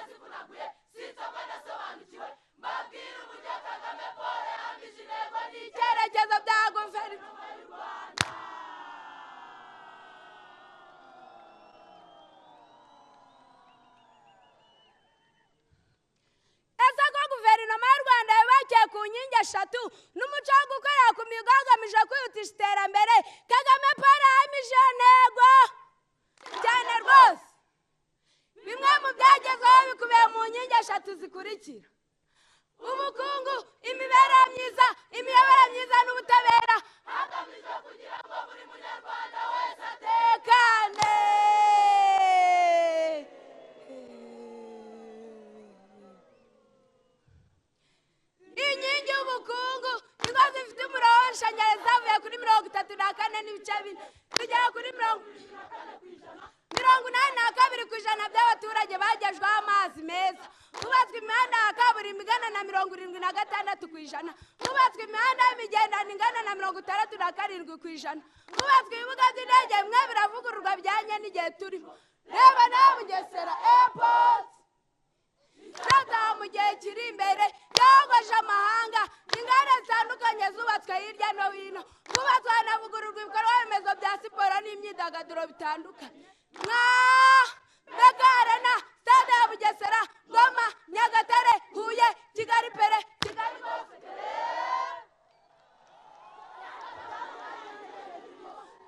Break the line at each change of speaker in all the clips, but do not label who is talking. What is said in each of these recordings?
zivunaguye sinsoma ndasobanukiwe mbabwira uburyo Kagame Paul yambije intego n'icyerekezo bya guverinoma y'u Rwanda. Ese ko guverinoma y'u Rwanda yubakiye ku nkingi eshatu n'umuco wo gukorera ku mihigo hagamijwe kwihutisha iterambere, Kagame Paul yahamije intego cyane rwose. Bimwe mu byagezweho bikubiye mu nkingi eshatu zikurikira: ubukungu, imibereho myiza, imiyoborere myiza n'ubutabera, hagamijwe kugira ngo buri munyarwanda wese atekane. Inkingi y'ubukungu, ingo zifite umuriro w'amashanyarazi zavuye kuri 34.4 zigera kuri 82% by'abaturage bagejweho amazi meza. Hubatswe imihanda ya kaburimbo ingana na 76%. Hubatswe imihanda y'imigendano ingana na 67%. Hubatswe ibibuga by'indege bimwe biravugururwa bijyanye n'igihe turimo. Reba nawe Bugesera Airport izataha mu gihe kiri imbere, yogoje amahanga. Inganda zitandukanye zubatswe hirya no hino. Hubatswe hanavugururwa ibikorwa remezo bya siporo n'imyidagaduro bitandukanye nka Beka Arena, Stade ya Bugesera, Goma, Nyagatare, Huye, Kigali Pere, Kigali Gospel.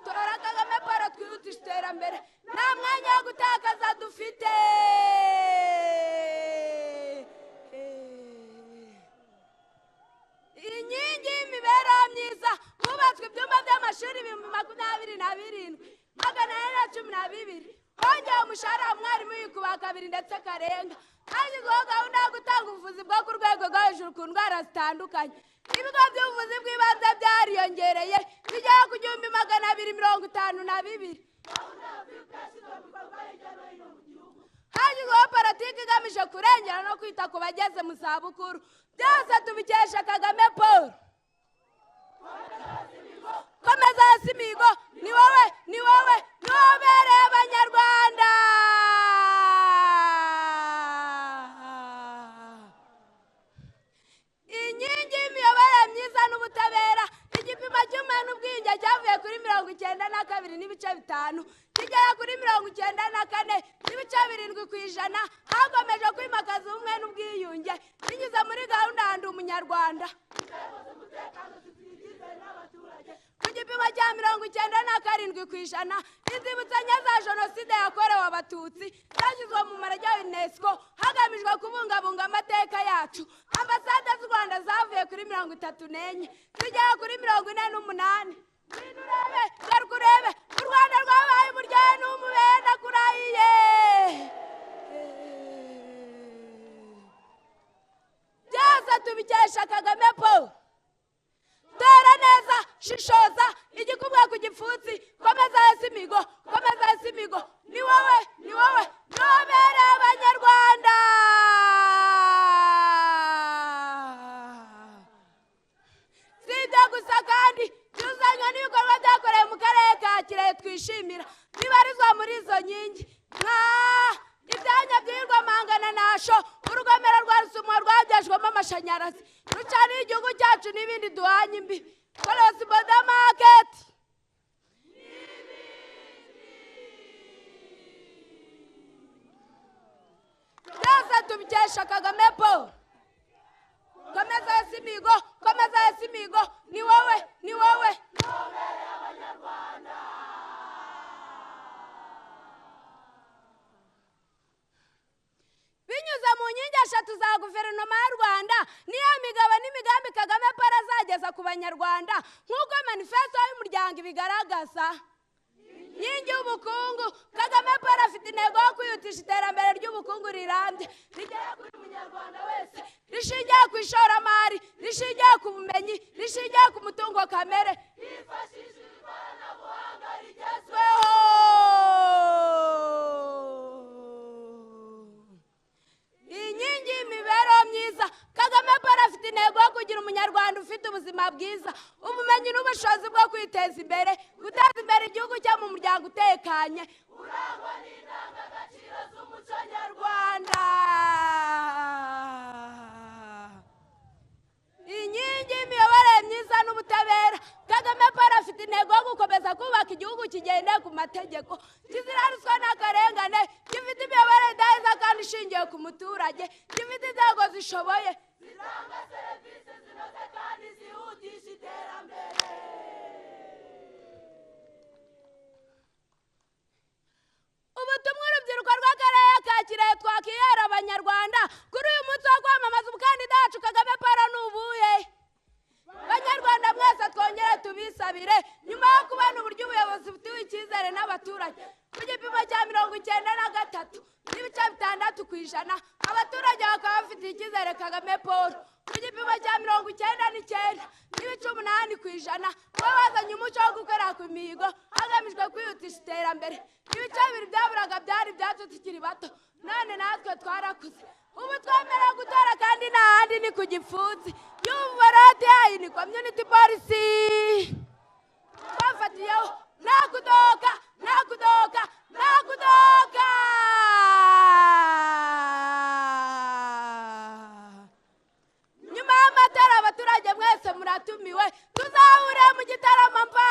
Tora Kagame Paul twihutisha iterambere, nta mwanya wo gutakaza dufite. Inkingi y'imibereho myiza, hubatswe ibyumba by'amashuri 27,412. Hongewe umushahara wa mwarimu yikuba kabiri ndetse karenga. Hashyizweho gahunda yo gutanga ubuvuzi bwo ku rwego rwo hejuru ku ndwara zitandukanye. Ibigo by'ubuvuzi bw'ibanze byariyongereye bigera ku 252. Hashyizweho politiki igamije kurengera no kwita ku bageze mu zabukuru. Byose tubikesha Kagame Paul. Komeza hasi imihigo, ni wowe ubereye Abanyarwanda. Inkingi y'imiyoborere myiza n'ubutabera, igipimo cy'ubumwe n'ubwiyunge cyavuye kuri 92.5 kigera kuri 94.7%. Hakomeje kwimakaza ubumwe n'ubwiyunge binyuze muri gahunda ya Ndi Umunyarwanda. Ku gipimo cya 97%, inzibutsanya za jenoside yakorewe Abatutsi zashyizwe mu marage ya UNESCO hagamijwe kubungabunga amateka yacu. Ambasade z'u Rwanda zavuye kuri 34 zigera kuri 48. Garuka urebe, u Rwanda rwabaye umuryango n'umubenda kurahiye. Byose tubikesha Kagame Paul. Tora neza, shishoza, igikubwa ku gipfutsi, komeza hasi imihigo, komeza hasi imihigo, ni wowe ubereye Abanyarwanda. Si ibyo gusa kandi byuzanywe n'ibikorwa byakorewe mu karere ka Kirehe twishimira bibarizwa muri izo nkingi nka ibyanya by'irwamangana nasho, urugomero rwa Rusumo rwabyajwemo amashanyarazi rucaniye igihugu cyacu n'ibindi duhanye imbibi, Korosi Boda Market. Byose tubikesha Kagame Paul. Komeza hasi imihigo, komeza hasi imihigo, ni wowe ubereye Abanyarwanda. Binyuze mu nkingi eshatu za guverinoma y'u Rwanda, niyo migabo n'imigambi Kagame Paul azageza ku Banyarwanda nk'uko manifesto y'umuryango ibigaragaza. Inkingi y'ubukungu, Kagame Paul afite intego yo kwihutisha iterambere ry'ubukungu rirambye rigera kuri munyarwanda wese, rishingiye ku ishoramari, rishingiye ku bumenyi, rishingiye ku mutungo kamere, hifashishijwe ikoranabuhanga rigezweho. Inkingi y'imibereho myiza, Kagame Paul afite intego yo kugira umunyarwanda ufite ubuzima bwiza, ubumenyi n'ubushobozi bwo kwiteza imbere, guteza imbere igihugu cyo mu muryango utekanye urangwa n'indangagaciro z'umuco nyarwanda. kubaka igihugu kigendeye ku mategeko kizira ruswa n'akarengane gifite imiyoborere idaheza kandi ishingiye ku muturage gifite inzego zishoboye zitanga serivisi zinoze kandi zihutisha iterambere. ubutumwa urubyiruko rw'akarere ka Kirehe twakihera abanyarwanda kuri uyu munsi wo kwamamaza umukandida wacu Kagame Paul ni ubuhe? Banyarwanda mwese twongere tubisabire nyuma yo kubona uburyo ubuyobozi bufitiwe icyizere n'abaturage ku gipimo cya 93 n'ibice 6% abaturage bakaba bafitiye icyizere Kagame Paul ku gipimo cya 99 n'ibice 8% kuba bazanye umuco wo gukora ku mihigo hagamijwe kwihutisha iterambere. Ibice bibiri byaburaga byari ibyacu tukiri bato none natwe twarakuze ubu twemerewe gutora kandi nta handi ni ku gipfunsi y'ububarate yayi ni community policy twafatiyeho nta kudoka nta kudoka nta kudoka. nyuma y'amatora abaturage mwese muratumiwe tuzahure mu gitaramo mpa